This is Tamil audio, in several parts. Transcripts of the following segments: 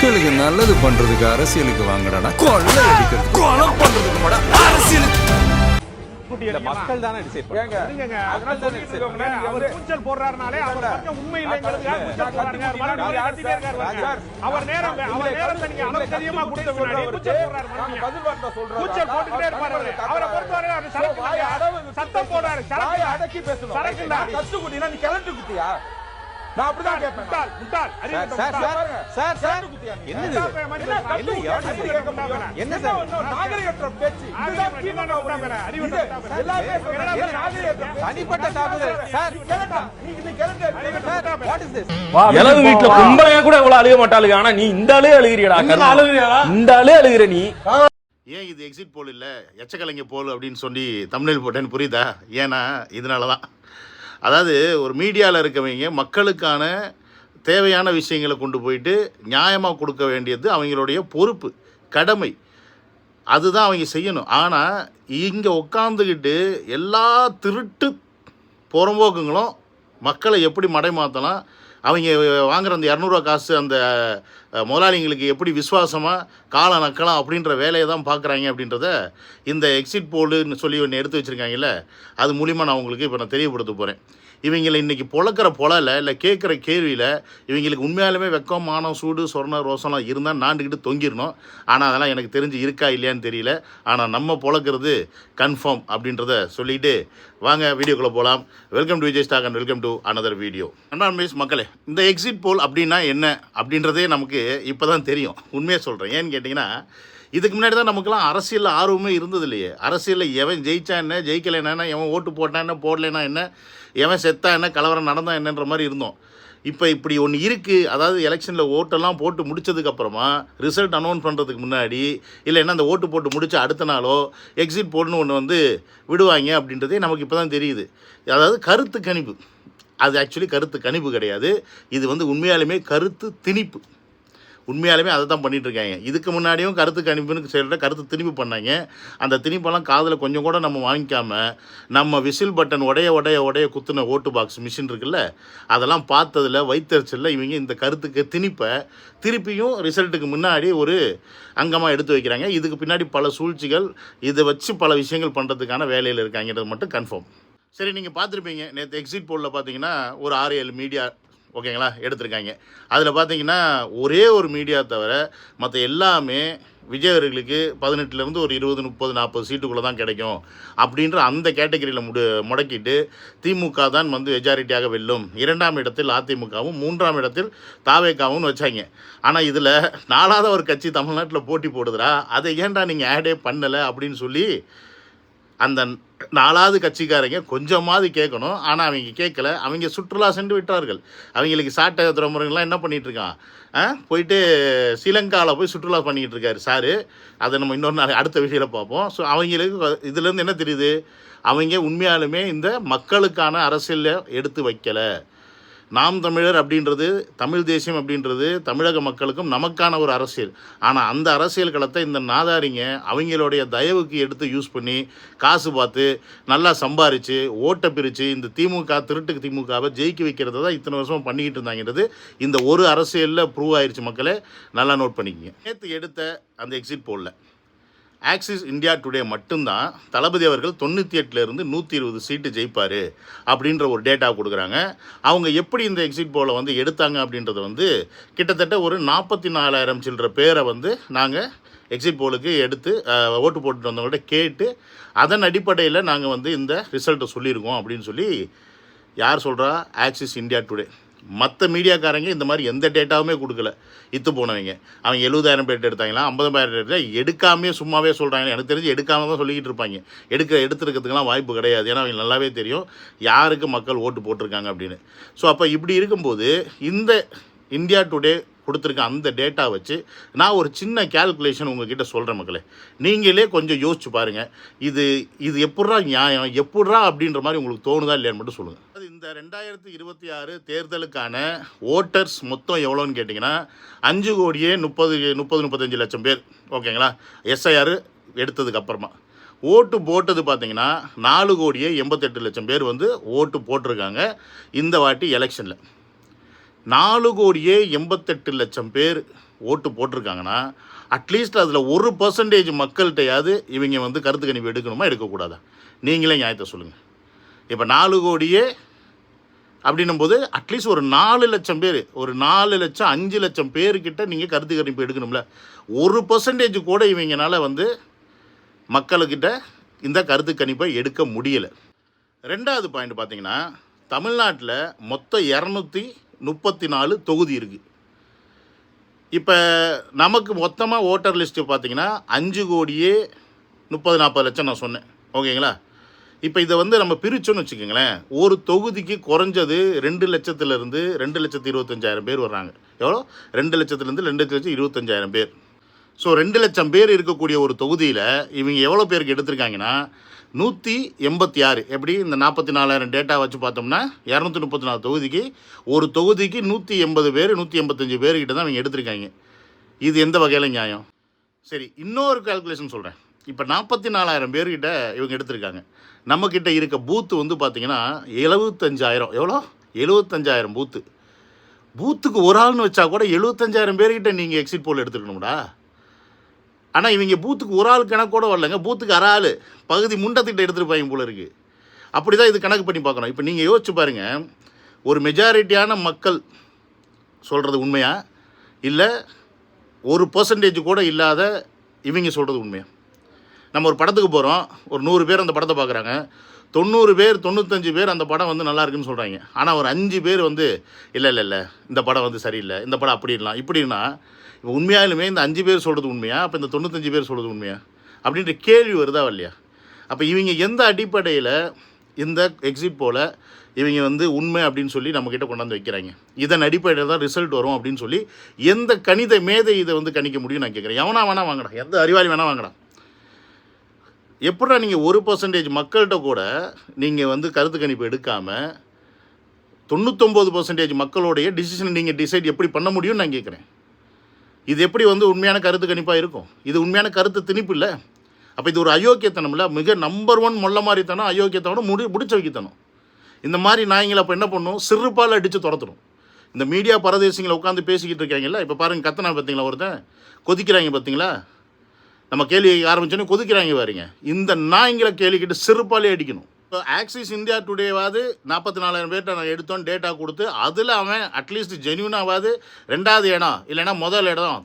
மக்களுக்கு நல்லது பண்றதுக்கு அரசியலுக்கு வாங்கடா, கொள்ளை அடிக்கிறது கொலை பண்றதுக்கு மாடா அரசியலுக்கு. மக்கள் தானே டிசைட் பண்ணுவாங்க. அதனால தானே டிசைட் பண்ணுவாங்க. அவர் கூச்சல் போடுறாருனாலே அவர் பக்கம் உண்மை இல்லைங்கிறதுக்காக கூச்சல் போடுறாங்க. அவர் நேரம் அவர் நேரத்தை நீங்க அளவுக்கு அதிகமா கொடுத்த முன்னாடி கூச்சல் போடுறாரு. பதில் வார்த்தை சொல்றாரு. கூச்சல் போட்டுட்டே இருப்பாரு. அவரை பொறுத்தவரை அவர் சரக்கு சத்தம் போடுறாரு. சரக்கு அடக்கி பேசணும். சரக்கு இல்ல. கத்து குட்டினா நீ கிளட்டு குட்டியா? நான் அப்படிதான் கேட்பேன். முட்டாள் முட்டாள் அறிவு சார் சார் என்னது என்ன சார் நாகரிகற்ற பேச்சு இதுதான் கீழான அறிவு தனிப்பட்ட தாக்குதல் சார் நீங்க கேளுங்க. What is this? எலவு வீட்ல கும்பலையா கூட இவ்வளவு அழுக மாட்டாளுங்க. ஆனா நீ இந்த ஆளே அழுகிறியடா. இந்த ஆளே அழுகிற நீ. ஏன் இது எக்ஸிட் போல் இல்லை எச்சக்கலைங்க போல் அப்படின்னு சொல்லி தமிழில் போட்டேன்னு புரியுதா? ஏன்னா இதனால தான், அதாவது ஒரு மீடியாவில் இருக்கவங்க மக்களுக்கான தேவையான விஷயங்களை கொண்டு போயிட்டு நியாயமாக கொடுக்க வேண்டியது அவங்களுடைய பொறுப்பு, கடமை. அதுதான் அவங்க செய்யணும். ஆனால் இங்கே உட்காந்துக்கிட்டு எல்லா திருட்டு புறம்போக்குங்களும் மக்களை எப்படி மடை மாற்றலாம், அவங்க வாங்குகிற அந்த 200 காசு அந்த முதலாளிங்களுக்கு எப்படி விசுவாசமாக கால நக்கலாம் அப்படின்ற வேலையை தான் பார்க்குறாங்க அப்படின்றத இந்த எக்ஸிட் போலுன்னு சொல்லி ஒன்று எடுத்து வச்சுருக்காங்கல்ல, அது மூலிமா நான் உங்களுக்கு இப்போ நான் தெரியப்படுத்த போகிறேன். இவங்களை இன்றைக்கி பொழக்கிற பொழலை இல்லை கேட்குற கேள்வியில் இவங்களுக்கு உண்மையாலுமே வெக்கம் மானம் சூடு சொர்ண ரோசம்லாம் இருந்தால் நாண்டுக்கிட்டு தொங்கிடணும். ஆனால் அதெல்லாம் எனக்கு தெரிஞ்சு இருக்கா இல்லையான்னு தெரியல. ஆனால் நம்ம பொழக்கிறது கன்ஃபார்ம் அப்படின்றத சொல்லிவிட்டு வாங்க வீடியோக்குள்ளே போகலாம். Welcome to Vijay stock and welcome to another video. அன்பார்ந்த மக்களே, இந்த எக்ஸிட் போல் அப்படின்னா என்ன அப்படின்றதே நமக்கு இப்போ தான் தெரியும். உண்மையாக சொல்கிறேன். ஏன்னு கேட்டிங்கன்னா, இதுக்கு முன்னாடி தான் நமக்குலாம் அரசியலில் ஆர்வமே இருந்தது இல்லையே. அரசியலில் எவன் ஜெயிச்சா என்ன, ஜெயிக்கலைன்னா என்ன, எவன் ஓட்டு போட்டான் என்ன, போடலைன்னா என்ன, எவன் செத்தா என்ன, கலவரம் நடந்தா என்னன்ற மாதிரி இருந்தோம். இப்போ இப்படி ஒன்று இருக்குது. அதாவது எலெக்ஷனில் ஓட்டெல்லாம் போட்டு முடித்ததுக்கப்புறமா ரிசல்ட் அனௌன்ஸ் பண்ணுறதுக்கு முன்னாடி இல்லைன்னா அந்த ஓட்டு போட்டு முடித்த அடுத்த நாளோ எக்ஸிட் போல்னு ஒன்று வந்து விடுவாங்க அப்படின்றதே நமக்கு இப்போ தான் தெரியுது. அதாவது கருத்து கணிப்பு. அது ஆக்சுவலி கருத்து கணிப்பு கிடையாது. இது வந்து உண்மையாலுமே கருத்து திணிப்பு. உண்மையாலுமே அதை தான் பண்ணிகிட்ருக்காங்க. இதுக்கு முன்னாடியும் கருத்து கணிப்புன்னு சொல்கிற கருத்து திணிப்பு பண்ணாங்க. அந்த திணிப்பெல்லாம் காதில் கொஞ்சம் கூட நம்ம வாங்கிக்காமல் நம்ம விசில் பட்டன் உடைய குத்துன ஓட்டு பாக்ஸ் மிஷின் இருக்குல்ல, அதெல்லாம் பார்த்ததில் வைத்தறிச்சலில் இவங்க இந்த கருத்துக்கு திணிப்பை திருப்பியும் ரிசல்ட்டுக்கு முன்னாடி ஒரு அங்கமாக எடுத்து வைக்கிறாங்க. இதுக்கு பின்னாடி பல சூழ்ச்சிகள், இதை வச்சு பல விஷயங்கள் பண்ணுறதுக்கான வேலையில் இருக்காங்கிறது மட்டும் கன்ஃபார்ம். சரி, நீங்கள் பார்த்துருப்பீங்க நேற்று எக்ஸிட் போலில் பார்த்தீங்கன்னா ஒரு 6-7 மீடியா ஓகேங்களா எடுத்திருக்காங்க. அதில் பார்த்தீங்கன்னா ஒரே ஒரு மீடியா தவிர மற்ற எல்லாமே விஜய் அவர்களுக்கு 18லேருந்து ஒரு 20, 30, 40 சீட்டுக்குள்ளே தான் கிடைக்கும் அப்படின்ற அந்த கேட்டகரியில் முடக்கிட்டு திமுக தான் வந்து மெஜாரிட்டியாக வெல்லும், 2ஆம் இடத்தில் அதிமுகவும் 3ஆம் இடத்தில் தாவேகாவும் வச்சாங்க. ஆனால் இதில் 4வது ஒரு கட்சி தமிழ்நாட்டில் போட்டி போடுதுரா, அதை ஏன்டா நீங்கள் ஆடே பண்ணலை அப்படின்னு சொல்லி அந்த 4வது கட்சிக்காரங்க கொஞ்சமாவது கேட்கணும். ஆனால் அவங்க கேட்கல. அவங்க சுற்றுலா சென்று விட்டார்கள். அவங்களுக்கு சாட்டை துறைமுறைகள்லாம் என்ன பண்ணிகிட்ருக்கான், போயிட்டு ஸ்ரீலங்காவில் போய் சுற்றுலா பண்ணிக்கிட்டு இருக்காரு சாரு. அதை நம்ம இன்னொரு நாள் அடுத்த விஷயம் பார்ப்போம். ஸோ அவங்களுக்கு இதுலேருந்து என்ன தெரியுது, அவங்க உண்மையாலுமே இந்த மக்களுக்கான அரசியலில் எடுத்து வைக்கலை. நாம் தமிழர் அப்படின்றது, தமிழ் தேசியம் அப்படின்றது தமிழக மக்களுக்கும் நமக்கான ஒரு அரசியல். ஆனால் அந்த அரசியல் களத்தை இந்த நாதாரிங்க அவங்களுடைய தயவுக்கு எடுத்து யூஸ் பண்ணி காசு பார்த்து நல்லா சம்பாரித்து ஓட்டை பிரித்து இந்த திமுக திருட்டுக்கு திமுகவை ஜெயிக்க வைக்கிறது தான் இத்தனை வருஷமாக பண்ணிக்கிட்டு இருந்தாங்கிறது இந்த ஒரு அரசியலில் ப்ரூவ் ஆயிடுச்சு. மக்களே நல்லா நோட் பண்ணிக்கங்க. நேற்று எடுத்த அந்த எக்ஸிட் போலில் ஆக்சிஸ் இந்தியா டுடே மட்டும்தான் தளபதி அவர்கள் 98லேருந்து 120 சீட்டு ஜெயிப்பார் அப்படின்ற ஒரு டேட்டா கொடுக்குறாங்க. அவங்க எப்படி இந்த எக்ஸிட் போலை வந்து எடுத்தாங்க அப்படின்றத வந்து கிட்டத்தட்ட ஒரு 44,000 சில்லற பேரை வந்து நாங்கள் எக்ஸிட் போலுக்கு எடுத்து ஓட்டு போட்டுட்டு வந்தவங்கள்ட்ட கேட்டு அதன் அடிப்படையில் நாங்கள் வந்து இந்த ரிசல்ட்டை சொல்லியிருக்கோம் அப்படின்னு சொல்லி யார் சொல்கிறா? Axis India today. மற்ற மீடியாக்காரங்க இந்த மாதிரி எந்த டேட்டாவுமே கொடுக்கல. இத்து போனவங்க அவங்க 70,000 பேர் எடுத்தாங்களா, 50,000 பேர் எடுக்காமே சும்மாவே சொல்கிறாங்க. எனக்கு தெரிஞ்சு எடுக்காமல் தான் சொல்லிக்கிட்டு இருப்பாங்க. எடுத்துருக்கிறதுக்கெல்லாம் வாய்ப்பு கிடையாது. ஏன்னா அவங்க நல்லாவே தெரியும் யாருக்கு மக்கள் ஓட்டு போட்டிருக்காங்க அப்படின்னு. ஸோ அப்போ இப்படி இருக்கும்போது இந்த இந்தியா டுடே கொடுத்துருக்க அந்த டேட்டா வச்சு நான் ஒரு சின்ன கேல்குலேஷன் உங்ககிட்ட சொல்கிறேன் மக்களே. நீங்களே கொஞ்சம் யோசிச்சு பாருங்கள். இது எப்பட்றா நியாயம், எப்பட்றா அப்படின்ற மாதிரி உங்களுக்கு தோணுதா இல்லையான்னு மட்டும் சொல்லுங்கள். அது இந்த 2026 தேர்தலுக்கான ஓட்டர்ஸ் மொத்தம் எவ்வளோன்னு கேட்டிங்கன்னா 5,30,35 லட்சம் பேர். ஓகேங்களா? எஸ்ஐஆர் எடுத்ததுக்கப்புறமா ஓட்டு போட்டது பார்த்தீங்கன்னா 4,88 லட்சம் பேர் வந்து ஓட்டு போட்டிருக்காங்க இந்த வாட்டி எலெக்ஷனில். 4,88 லட்சம் பேர் ஓட்டு போட்டிருக்காங்கன்னா அட்லீஸ்ட் அதில் 1% மக்கள்கிட்டையாவது இவங்க வந்து கருத்து கணிப்பு எடுக்கணுமா எடுக்கக்கூடாதா? நீங்களே நியாயத்தை சொல்லுங்கள். இப்போ 4 கோடியே அப்படின்னும்போது அட்லீஸ்ட் ஒரு 4 லட்சம் பேர், ஒரு 4 லட்சம் 5 லட்சம் பேர்கிட்ட நீங்கள் கருத்து கணிப்பு எடுக்கணும்ல. 1% கூட இவங்கனால வந்து மக்கள்கிட்ட இந்த கருத்து கணிப்பை எடுக்க முடியலை. 2வது பாயிண்ட் பார்த்தீங்கன்னா, தமிழ்நாட்டில் மொத்தம் 234 தொகுதி இருக்குது. இப்போ நமக்கு மொத்தமாக ஓட்டர் லிஸ்ட்டு பார்த்தீங்கன்னா 5 கோடியே 30-40 லட்சம் நான் சொன்னேன், ஓகேங்களா? இப்போ இதை வந்து நம்ம பிரிச்சோன்னு வச்சுக்கோங்களேன், ஒரு தொகுதிக்கு குறைஞ்சது 2 லட்சத்துலேருந்து 2,25,000 பேர் வர்றாங்க. எவ்வளோ? 2 லட்சத்துலேருந்து 2,25,000 பேர். ஸோ 2 லட்சம் பேர் இருக்கக்கூடிய ஒரு தொகுதியில் இவங்க எவ்வளோ பேருக்கு எடுத்திருக்காங்கன்னா 186. எப்படி இந்த 44,000 டேட்டா வச்சு பார்த்தோம்னா 234 தொகுதிக்கு ஒரு தொகுதிக்கு 180 பேர் 185 பேர்கிட்ட தான் இவங்க எடுத்திருக்காங்க. இது எந்த வகையில் நியாயம்? சரி, இன்னொரு கால்குலேஷன் சொல்கிறேன். இப்போ 44,000 பேர்கிட்ட இவங்க எடுத்திருக்காங்க. நம்மக்கிட்ட இருக்க பூத்து வந்து பார்த்திங்கன்னா 75,000. எவ்வளோ? 75,000 பூத்து. பூத்துக்கு ஒரு ஆள்னு வச்சா கூட 75,000 பேர்கிட்ட நீங்கள் எக்ஸிட் போல் எடுத்துருக்கணும்டா. ஆனால் இவங்க பூத்துக்கு ஒரு ஆள் கணக்கோட வரலங்க, பூத்துக்கு அரை ஆள் பகுதி முண்டத்திட்ட எடுத்துருப்பாங்க போல இருக்குது. அப்படி தான் இது கணக்கு பண்ணி பார்க்கணும். இப்போ நீங்கள் யோசிச்சு பாருங்கள், ஒரு மெஜாரிட்டியான மக்கள் சொல்கிறது உண்மையா, இல்லை 1% கூட இல்லாத இவங்க சொல்கிறது உண்மையா? நம்ம ஒரு படத்துக்கு போகிறோம், ஒரு 100 பேர் அந்த படத்தை பார்க்குறாங்க, 90 பேர் 95 பேர் அந்த படம் வந்து நல்லா இருக்குன்னு சொல்கிறாங்க. ஆனால் ஒரு 5 பேர் வந்து இல்லை இந்த படம் வந்து சரியில்லை, இந்த படம் அப்படின்லாம் இப்படின்னா, இப்போ உண்மையாலுமே இந்த 5 பேர் சொல்கிறது உண்மையா, அப்போ இந்த 95 பேர் சொல்கிறது உண்மையா அப்படின்ற கேள்வி வருதா இல்லையா? அப்போ இவங்க எந்த அடிப்படையில் இந்த எக்ஸிட் போல் இவங்க வந்து உண்மை அப்படின்னு சொல்லி நம்மக்கிட்ட கொண்டாந்து வைக்கிறாங்க? இதன் அடிப்படையில் தான் ரிசல்ட் வரும் அப்படின்னு சொல்லி எந்த கணித மேதை இதை வந்து கணிக்க முடியும் நான் கேட்குறேன். எவனா வேணா வாங்கடா, எந்த அறிவாளி வேணா வாங்கடா. எப்படா நீங்கள் 1% மக்கள்கிட்ட கூட நீங்கள் வந்து கருத்து கணிப்பு எடுக்காமல் 99% மக்களுடைய டிசிஷனை நீங்கள் டிசைட் எப்படி பண்ண முடியும்னு நான் கேட்குறேன். இது எப்படி வந்து உண்மையான கருத்து கணிப்பாக இருக்கும்? இது உண்மையான கருத்து திணிப்பு இல்லை. அப்போ இது ஒரு அயோக்கியத்தனம் இல்லை, மிக நம்பர் 1 மொல்ல மாதிரித்தனம், அயோக்கியத்தனம், முடிச்சு வைக்கத்தனம். இந்த மாதிரி நாய்ங்களை அப்போ என்ன பண்ணும்? சிறுபால் அடித்து துரத்துடும். இந்த மீடியா பரதேசிங்களை உட்காந்து பேசிக்கிட்டு இருக்காங்கல்ல, இப்போ பாருங்கள், கத்தனா பார்த்தீங்களா, ஒருத்தன் கொதிக்கிறாங்க பார்த்தீங்களா, நம்ம கேள்வி ஆரம்பிச்சோன்னே கொதிக்கிறாங்க பாருங்க. இந்த நாய்ங்களை கேள்விக்கிட்டு சிறுபாலே அடிக்கணும். இப்போ ஆக்சிஸ் இந்தியா டுடேவாவது 44,000 பேர்கிட்ட நான் எடுத்தோன்னு டேட்டா கொடுத்து அதில் அவன் அட்லீஸ்ட் ஜென்யூனாவது 2வது இடம் இல்லைன்னா முதல் இடம்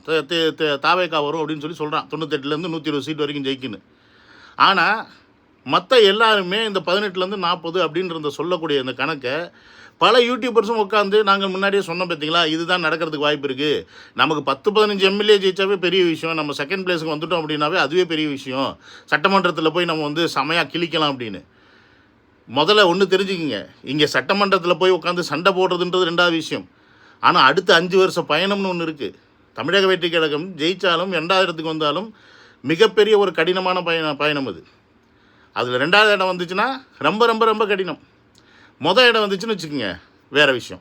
தாவேக்கா வரும் அப்படின்னு சொல்லி சொல்கிறான். 98லேருந்து 120 சீட் வரைக்கும் ஜெயிக்குன்னு. ஆனால் மற்ற எல்லாருமே இந்த 18லேருந்து 40 அப்படின்றத சொல்லக்கூடிய இந்த கணக்கை பல யூடியூபர்ஸும் உட்காந்து நாங்கள் முன்னாடியே சொன்னோம் பார்த்தீங்களா, இதுதான் நடக்கிறதுக்கு வாய்ப்பு இருக்குது, நமக்கு 10-15 எம்எல்ஏ ஜெயிச்சாவே பெரிய விஷயம், நம்ம செகண்ட் பிளேஸுக்கு வந்துட்டோம் அப்படின்னாவே அதுவே பெரிய விஷயம், சட்டமன்றத்தில் போய் நம்ம வந்து செமையாக கிழிக்கலாம் அப்படின்னு. முதல்ல ஒன்று தெரிஞ்சுக்கிங்க, இங்கே சட்டமன்றத்தில் போய் உட்காந்து சண்டை போடுறதுன்றது 2வது விஷயம். ஆனால் அடுத்த 5 வருஷ பயணம்னு ஒன்று இருக்குது. தமிழக வெற்றி கழகம் ஜெயித்தாலும் 2வது இடத்துக்கு வந்தாலும் மிகப்பெரிய ஒரு கடினமான பயணம் அது. அதில் 2வது இடம் வந்துச்சுன்னா ரொம்ப ரொம்ப ரொம்ப கடினம். மொதல் இடம் வந்துச்சுன்னு வச்சுக்கோங்க, வேறு விஷயம்.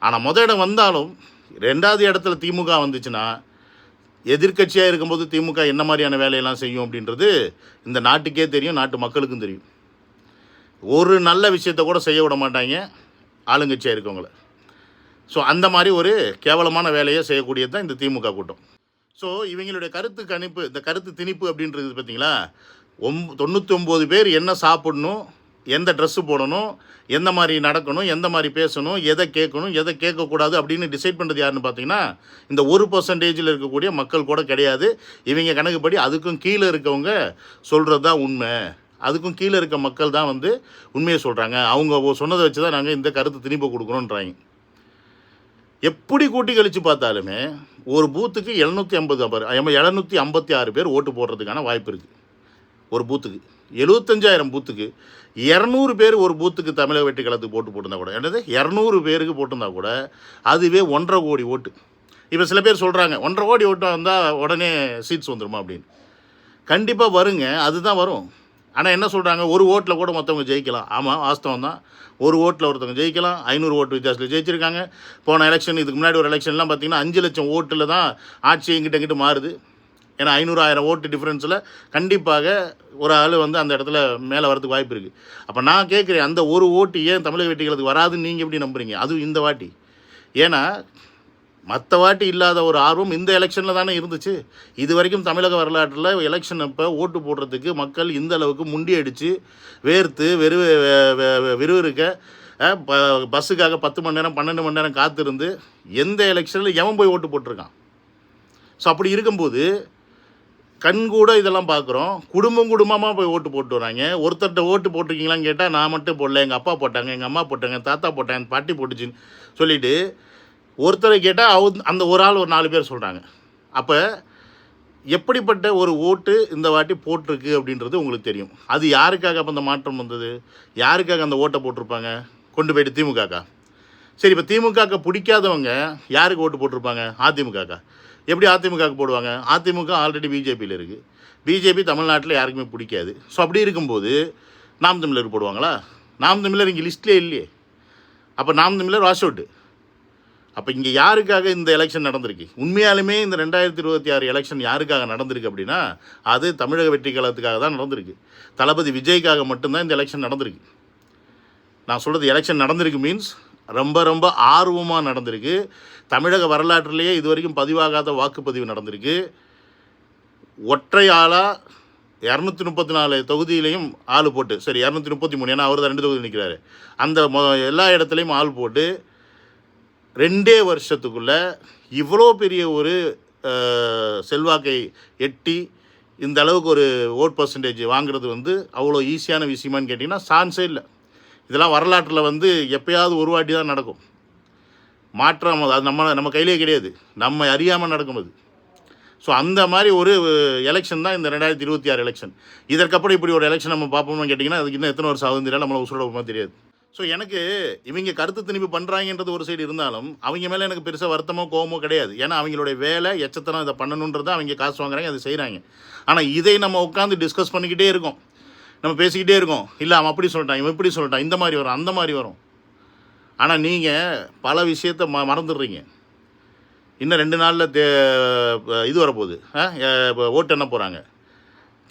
ஆனால் மொதல் இடம் வந்தாலும் 2வது இடத்துல திமுக வந்துச்சுன்னா எதிர்க்கட்சியாக இருக்கும்போது திமுக என்ன மாதிரியான வேலையெல்லாம் செய்யும் அப்படின்றது இந்த நாட்டுக்கே தெரியும், நாட்டு மக்களுக்கும் தெரியும். ஒரு நல்ல விஷயத்தை கூட செய்ய விட மாட்டாங்க ஆளுங்கட்சியாக இருக்கவங்கள. ஸோ அந்த மாதிரி ஒரு கேவலமான வேலையை செய்யக்கூடியது தான் இந்த திமுக கூட்டம். ஸோ இவங்களுடைய கருத்து கணிப்பு, இந்த கருத்து திணிப்பு அப்படின்றது பார்த்தீங்களா, 99 பேர் என்ன சாப்பிடணும், எந்த ட்ரெஸ்ஸு போடணும், எந்த மாதிரி நடக்கணும், எந்த மாதிரி பேசணும், எதை கேட்கணும், எதை கேட்கக்கூடாது அப்படின்னு டிசைட் பண்ணுறது யாருன்னு பார்த்தீங்கன்னா இந்த 1% இருக்கக்கூடிய மக்கள் கூட கிடையாது. இவங்க கணக்குப்படி அதுக்கும் கீழே இருக்கவங்க சொல்கிறது தான் உண்மை, அதுக்கும் கீழே இருக்க மக்கள் தான் வந்து உண்மையை சொல்கிறாங்க, அவங்க சொன்னதை வச்சு தான் நாங்கள் இந்த கருத்து திணிப்பு கொடுக்குறோன்றாங்க. எப்படி கூட்டி கழித்து பார்த்தாலுமே ஒரு பூத்துக்கு 756 பேர் ஓட்டு போடுறதுக்கான வாய்ப்பு இருக்குது. ஒரு பூத்துக்கு 75,000 பூத்துக்கு 200 பேர் ஒரு பூத்துக்கு தமிழக வெற்றி கழகத்துக்கு போட்டு போட்டிருந்தா கூட, என்னது 200 பேருக்கு போட்டிருந்தா கூட அதுவே 1.5 கோடி ஓட்டு. இப்போ சில பேர் சொல்கிறாங்க 1.5 கோடி ஓட்டு வந்தால் உடனே சீட்ஸ் வந்துடுமா அப்படின்னு. கண்டிப்பாக வருங்க, அதுதான் வரும். ஆனால் என்ன சொல்கிறாங்க, ஒரு ஓட்டில் கூட மற்றவங்க ஜெயிக்கலாம். ஆமாம், வாஸ்தவம் தான், ஒரு ஓட்டில் ஒருத்தவங்க ஜெயிக்கலாம். 500 ஓட்டு வித்தியாசத்தில் ஜெயிச்சிருக்காங்க. போன எலெக்ஷன், இதுக்கு முன்னாடி ஒரு எலெக்ஷன்லாம் பார்த்திங்கன்னா 5 லட்சம் ஓட்டில் தான் ஆட்சி இங்கிட்ட மாறுது. ஏன்னா 500,000 ஓட்டு டிஃப்ரென்ஸில் கண்டிப்பாக ஒரு ஆள் வந்து அந்த இடத்துல மேலே வரதுக்கு வாய்ப்பு இருக்குது. அப்போ நான் கேட்குறேன், அந்த ஒரு ஓட்டு ஏன் தமிழக வெற்றி கழகத்துக்கு வராதுன்னு நீங்கள் எப்படி நம்புறீங்க? அதுவும் இந்த வாட்டி. ஏன்னா மற்ற வாட்டி இல்லாத ஒரு ஆர்வம் இந்த எலெக்ஷனில் தானே இருந்துச்சு. இது வரைக்கும் தமிழக வரலாற்றில் எலெக்ஷன் அப்போ ஓட்டு போடுறதுக்கு மக்கள் இந்த அளவுக்கு முண்டி அடித்து வேர்த்து விறுவிறுக்க பஸ்ஸுக்காக 10 மணி நேரம் 12 மணி நேரம் காத்திருந்து எந்த எலெக்ஷனில் எவன் போய் ஓட்டு போட்டிருக்கான்? ஸோ அப்படி இருக்கும்போது கண்கூட இதெல்லாம் பார்க்குறோம். குடும்பமாக போய் ஓட்டு போட்டு வராங்க. ஒருத்தர்கிட்ட ஓட்டு போட்டிருக்கீங்களான்னு கேட்டால் நான் மட்டும் போடல, எங்கள் அப்பா போட்டாங்க, எங்கள் அம்மா போட்டாங்க, தாத்தா போட்டாங்க, பாட்டி போட்டுச்சின்னு சொல்லிவிட்டு ஒருத்தரை கேட்டால் அந்த ஒரு ஆள் ஒரு 4 பேர் சொல்கிறாங்க. அப்போ எப்படிப்பட்ட ஒரு ஓட்டு இந்த வாட்டி போட்டிருக்கு அப்படின்றது உங்களுக்கு தெரியும். அது யாருக்காக அப்போ அந்த மாற்றம் வந்தது? யாருக்காக அந்த ஓட்டை போட்டிருப்பாங்க? கொண்டு போயிட்டு திமுகக்கா. சரி, இப்போ திமுகக்கு பிடிக்காதவங்க யாருக்கு ஓட்டு போட்டிருப்பாங்க? அதிமுகக்கா. எப்படி அதிமுகவுக்கு போடுவாங்க? அதிமுக ஆல்ரெடி பிஜேபியில் இருக்குது. பிஜேபி தமிழ்நாட்டில் யாருக்குமே பிடிக்காது. ஸோ அப்படி இருக்கும்போது நாம் தமிழருக்கு போடுவாங்களா? நாம் தமிழர் இங்கே லிஸ்ட்லேயே இல்லையே. அப்போ நாம் தமிழர் வாஷ் அவுட்டு. அப்போ இங்கே யாருக்காக இந்த எலெக்ஷன் நடந்திருக்கு? உண்மையாலுமே இந்த 2026 எலெக்ஷன் யாருக்காக நடந்திருக்கு அப்படின்னா அது தமிழக வெற்றி கழகத்துக்காக தான் நடந்திருக்கு. தளபதி விஜய்க்காக மட்டும்தான் இந்த எலெக்ஷன் நடந்திருக்கு. நான் சொல்கிறது எலெக்ஷன் நடந்திருக்கு மீன்ஸ் ரொம்ப ரொம்ப ஆர்வமாக நடந்திருக்கு. தமிழக வரலாற்றிலேயே இது வரைக்கும் பதிவாகாத வாக்குப்பதிவு நடந்திருக்கு. ஒற்றை ஆளாக 234 தொகுதியிலையும் ஆள் போட்டு, சரி 233, ஏன்னா அவர் தான் 2 தொகுதி நிற்கிறாரு, அந்த எல்லா இடத்துலையும் ஆள் போட்டு 2 வருஷத்துக்குள்ளே இவ்வளோ பெரிய ஒரு செல்வாக்கை எட்டி இந்த அளவுக்கு ஒரு ஓட் பர்சன்டேஜ் வாங்குறது அவ்வளோ ஈஸியான விஷயமானு கேட்டிங்கன்னா சான்ஸே இல்லை. இதெல்லாம் வரலாற்றில் எப்போயாவது ஒரு வாட்டி தான் நடக்கும். மாற்றம் அது நம்ம கையிலே கிடையாது, நம்ம அறியாமல் நடக்கும் அது. ஸோ அந்த மாதிரி ஒரு எலெக்ஷன் தான் இந்த 2026 எலெக்ஷன். இதற்கப்புறம் இப்படி ஒரு எலெக்ஷன் நம்ம பார்ப்போம்னு கேட்டிங்கன்னா அதுக்கு இன்னும் எத்தனை வருஷம் ஆகுதுன்னு நம்மளை உசுரோட தெரியாது. ஸோ எனக்கு இவங்க கருத்து திணிப்பு பண்ணுறாங்கன்றது ஒரு சைடு இருந்தாலும் அவங்க மேலே எனக்கு பெருசாக வருத்தமோ கோவமோ கிடையாது. ஏன்னா அவங்களுடைய வேலை எச்சத்தனம் இதை பண்ணணுன்றது அவங்க காசு வாங்குறாங்க, அதை செய்கிறாங்க. ஆனால் இதை நம்ம உட்காந்து டிஸ்கஸ் பண்ணிக்கிட்டே இருக்கோம், நம்ம பேசிக்கிட்டே இருக்கோம். இல்லை அவன் அப்படி சொல்லிட்டான், இவன் இப்படி சொல்லிட்டான், இந்த மாதிரி வரும், அந்த மாதிரி வரும். ஆனால் நீங்கள் பல விஷயத்தை மறந்துடுறீங்க. இன்னும் 2 நாளில் இது வரப்போகுது, ஓட்டு என்ன போகிறாங்க,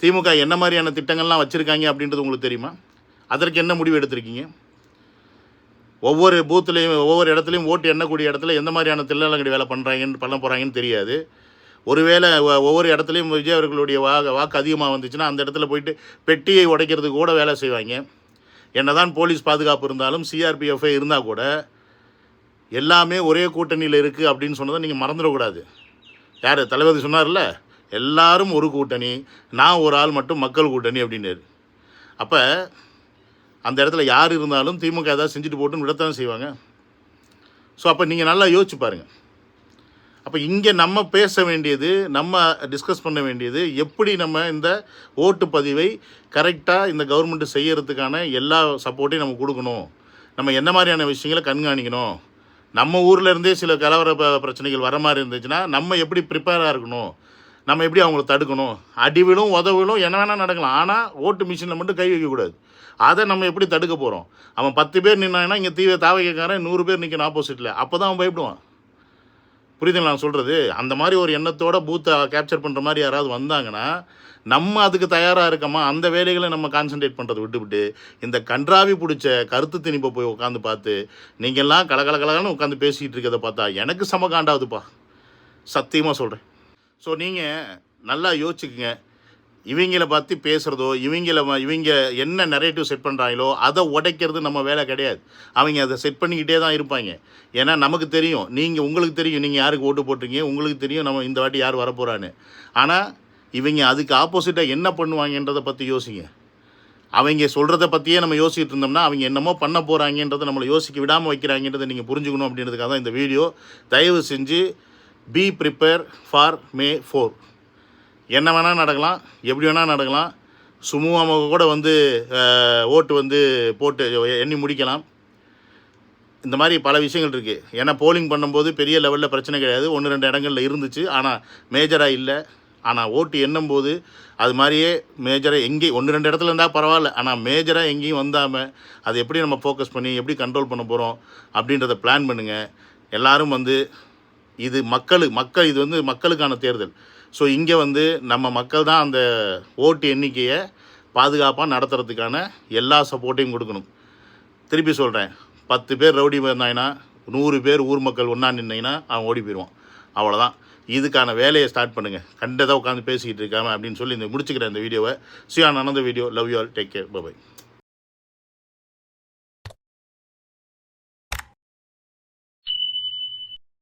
திமுக என்ன மாதிரியான திட்டங்கள்லாம் வச்சுருக்காங்க அப்படின்றது உங்களுக்கு தெரியுமா? அதற்கு என்ன முடிவு எடுத்திருக்கீங்க? ஒவ்வொரு பூத்துலேயும் ஒவ்வொரு இடத்துலையும் ஓட்டு எண்ணக்கூடிய இடத்துல எந்த மாதிரியான தில்லங்கடி வேலை பண்ண போகிறாங்கன்னு தெரியாது. ஒருவேளை ஒவ்வொரு இடத்துலையும் விஜய் அவர்களுடைய வாக்கு அதிகமாக வந்துச்சுன்னா அந்த இடத்துல போயிட்டு பெட்டியை உடைக்கிறதுக்கு கூட வேலை செய்வாங்க. என்னதான் போலீஸ் பாதுகாப்பு இருந்தாலும் சிஆர்பிஎஃப் இருந்தால் கூட எல்லாமே ஒரே கூட்டணியில் இருக்குது அப்படின்னு சொன்னதை நீங்கள் மறந்துடக்கூடாது. யார் தளபதி சொன்னார்ல, எல்லாரும் ஒரு கூட்டணி, நான் ஒரு ஆள் மட்டும் மக்கள் கூட்டணி அப்படின்னாரு. அப்போ அந்த இடத்துல யார் இருந்தாலும் திமுக ஏதாவது செஞ்சுட்டு போட்டுன்னு விடத்தான் செய்வாங்க. ஸோ அப்போ நீங்கள் நல்லா யோசிச்சு பாருங்கள். அப்போ இங்கே நம்ம பேச வேண்டியது, நம்ம டிஸ்கஸ் பண்ண வேண்டியது, எப்படி நம்ம இந்த ஓட்டு பதிவை கரெக்டாக இந்த கவர்மெண்ட்டு செய்யறதுக்கான எல்லா சப்போர்ட்டையும் நம்ம கொடுக்கணும், நம்ம என்ன மாதிரியான விஷயங்களை கண்காணிக்கணும், நம்ம ஊரில் இருந்தே சில கலவர பிரச்சனைகள் வர மாதிரி இருந்துச்சுன்னா நம்ம எப்படி ப்ரிப்பேராக இருக்கணும், நம்ம எப்படி அவங்கள தடுக்கணும். அடிவிலும் உதவிலும் என்ன வேணால் நடக்கலாம், ஆனால் ஓட்டு மிஷினில் மட்டும் கை வைக்கக்கூடாது. அதை நம்ம எப்படி தடுக்க போகிறோம்? அவன் 10 பேர் நின்னாங்கன்னா இங்கே தாவைக்காரன் 100 பேர் நிற்கணும் ஆப்போசிட்டில், அப்போ தான் அவன் பயப்படுவான். புரியுதுங்களா நான் சொல்கிறது? அந்த மாதிரி ஒரு எண்ணத்தோட பூத்தை கேப்சர் பண்ணுற மாதிரி யாராவது வந்தாங்கன்னா நம்ம அதுக்கு தயாராக இருக்கோமா? அந்த வேலைகளை நம்ம கான்சன்ட்ரேட் பண்ணுறதை விட்டுவிட்டு இந்த கன்றாவி பிடிச்ச கருத்து திணிப்பை போய் உட்காந்து பார்த்து நீங்கள்லாம் கலகலகலன்னு உட்காந்து பேசிகிட்டு இருக்கிறத பார்த்தா எனக்கு செம காண்டாவதுப்பா, சத்தியமாக சொல்கிறேன். ஸோ நீங்கள் நல்லா யோசிச்சுக்குங்க. இவங்களை பற்றி பேசுகிறதோ இவங்க என்ன நரேட்டிவ் செட் பண்ணுறாங்களோ அதை உடைக்கிறது நம்ம வேலை கிடையாது. அவங்க அதை செட் பண்ணிக்கிட்டே தான் இருப்பாங்க. ஏன்னா நமக்கு தெரியும், உங்களுக்கு தெரியும் நீங்கள் யாருக்கு ஓட்டு போட்டிருக்கீங்க, உங்களுக்கு தெரியும் நம்ம இந்த வாட்டி யார் வரப்போகிறான்னு. ஆனால் இவங்க அதுக்கு ஆப்போசிட்டாக என்ன பண்ணுவாங்கன்றதை பற்றி யோசிங்க. அவங்க சொல்கிறத பற்றியே நம்ம யோசிச்சுட்டு இருந்தோம்னா அவங்க என்னமோ பண்ண போகிறாங்கன்றதை நம்மளை யோசிக்க விடாமல் வைக்கிறாங்கன்றதை நீங்கள் புரிஞ்சுக்கணும் அப்படின்றதுக்காக தான் இந்த வீடியோ. தயவு செஞ்சு பி ப்ரிப்பேர் ஃபார் May 4. என்ன வேணால் நடக்கலாம், எப்படி வேணால் நடக்கலாம். சுமூகமாக கூட ஓட்டு போட்டு எண்ணி முடிக்கலாம். இந்த மாதிரி பல விஷயங்கள் இருக்குது. ஏன்னா போலிங் பண்ணும்போது பெரிய லெவலில் பிரச்சனை கிடையாது, 1-2 இடங்களில் இருந்துச்சு, ஆனால் மேஜராக இல்லை. ஆனால் ஓட்டு எண்ணும்போது அது மாதிரியே மேஜராக எங்கேயும் 1-2 இடத்துல இருந்தால் பரவாயில்ல, ஆனால் மேஜராக எங்கேயும் வந்தாமல் அதை எப்படி நம்ம ஃபோக்கஸ் பண்ணி எப்படி கண்ட்ரோல் பண்ண போகிறோம் அப்படின்றத பிளான் பண்ணுங்கள். எல்லோரும் இது மக்கள் இது மக்களுக்கான தேர்தல். ஸோ இங்கே நம்ம மக்கள் தான் அந்த ஓட்டு எண்ணிக்கையை பாதுகாப்பாக நடத்துறதுக்கான எல்லா சப்போர்ட்டையும் கொடுக்கணும். திருப்பி சொல்கிறேன், 10 பேர் ரவுடி வந்தாங்கன்னா 100 பேர் ஊர் மக்கள் ஒன்றா நின்னீங்கன்னா அவன் ஓடி போயிடுவான். அவ்வளோதான். இதுக்கான வேலையை ஸ்டார்ட் பண்ணுங்கள். கண்டதாக உட்காந்து பேசிக்கிட்டு இருக்காம அப்படின்னு சொல்லி இந்த முடிச்சுக்கிறேன் இந்த வீடியோவை. See you in another video. Love you all. Take care. By.